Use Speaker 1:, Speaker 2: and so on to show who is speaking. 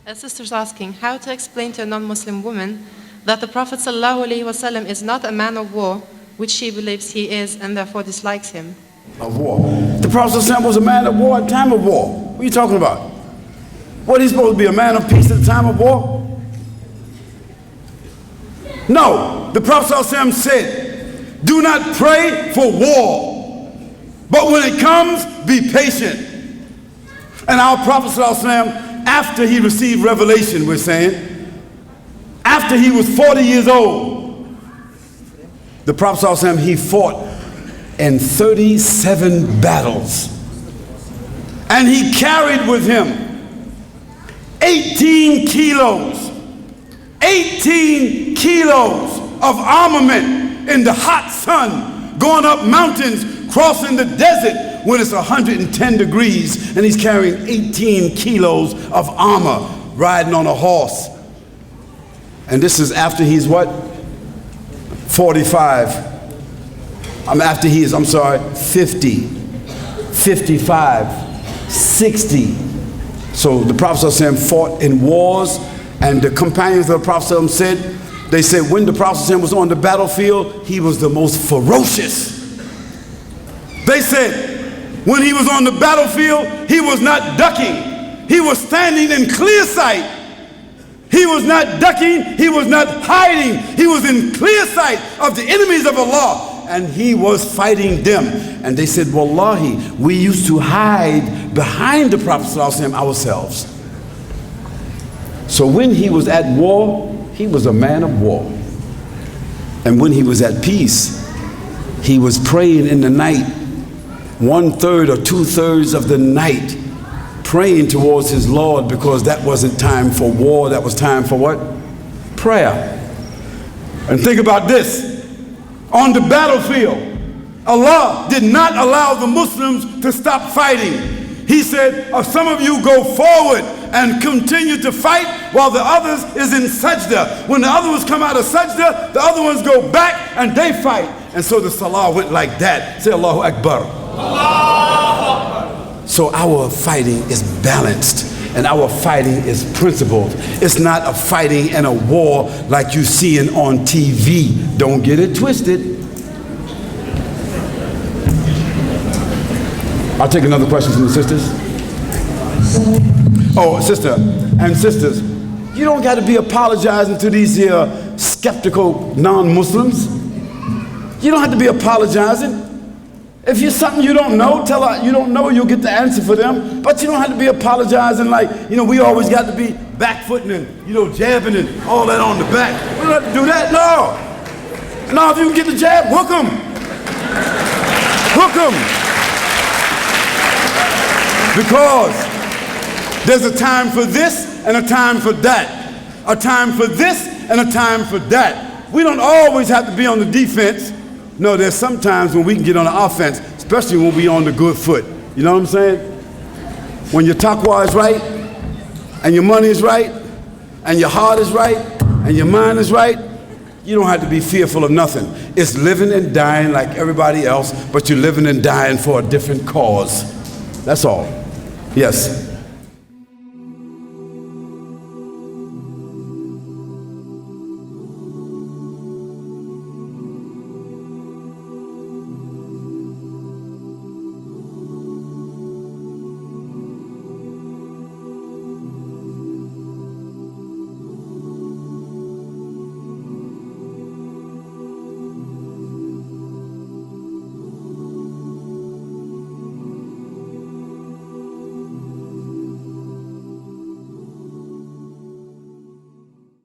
Speaker 1: A sister's asking how to explain to a non-Muslim woman that the Prophet ﷺ is not a man of war, which she believes he is and therefore dislikes him.
Speaker 2: Of war. The Prophet ﷺ was a man of war at time of war. What are you talking about? What, he's supposed to be a man of peace at the time of war? No, the Prophet ﷺ said, do not pray for war, but when it comes, be patient. And our Prophet ﷺ, after he received revelation, we're saying, after he was 40 years old, the Prophet ﷺ, he fought in 37 battles. And he carried with him 18 kilos of armament in the hot sun, going up mountains, crossing the desert when it's 110 degrees, and he's carrying 18 kilos of armor, riding on a horse. And this is after he's what? 45. After he is, 50, 55, 60. So the Prophet ﷺ fought in wars, and the companions of the Prophet ﷺ said, they said when the Prophet ﷺ was on the battlefield, he was the most ferocious. They said when he was on the battlefield, he was not ducking. He was standing in clear sight. He was not ducking. He was not hiding. He was in clear sight of the enemies of Allah, and he was fighting them. And they said, Wallahi, we used to hide behind the Prophet ﷺ ourselves. So when he was at war, he was a man of war. And when he was at peace, he was praying in the night, 1/3 or 2/3 of the night, praying towards his Lord, because that wasn't time for war, that was time for what? Prayer. And think about this. On the battlefield, Allah did not allow the Muslims to stop fighting. He said, some of you go forward and continue to fight while the others is in sajda. When the other ones come out of sajda, the other ones go back and they fight. And so the salah went like that. Say Allahu Akbar. So our fighting is balanced, and our fighting is principled. It's not a fighting and a war like you seeing on TV. Don't get it twisted. I'll take another question from the sisters. Oh, sister and sisters, you don't got to be apologizing to these skeptical non-Muslims. You don't have to be apologizing. If you're something you don't know, tell her you don't know, you'll get the answer for them. But you don't have to be apologizing like, we always got to be back-footing and, jabbing and all that on the back. We don't have to do that, no. No, if you can get the jab, hook them. Hook them. Because there's a time for this and a time for that. A time for this and a time for that. We don't always have to be on the defense. No, there's some times when we can get on the offense, especially when we're on the good foot. You know what I'm saying? When your taqwa is right, and your money is right, and your heart is right, and your mind is right, you don't have to be fearful of nothing. It's living and dying like everybody else, but you're living and dying for a different cause. That's all. Yes.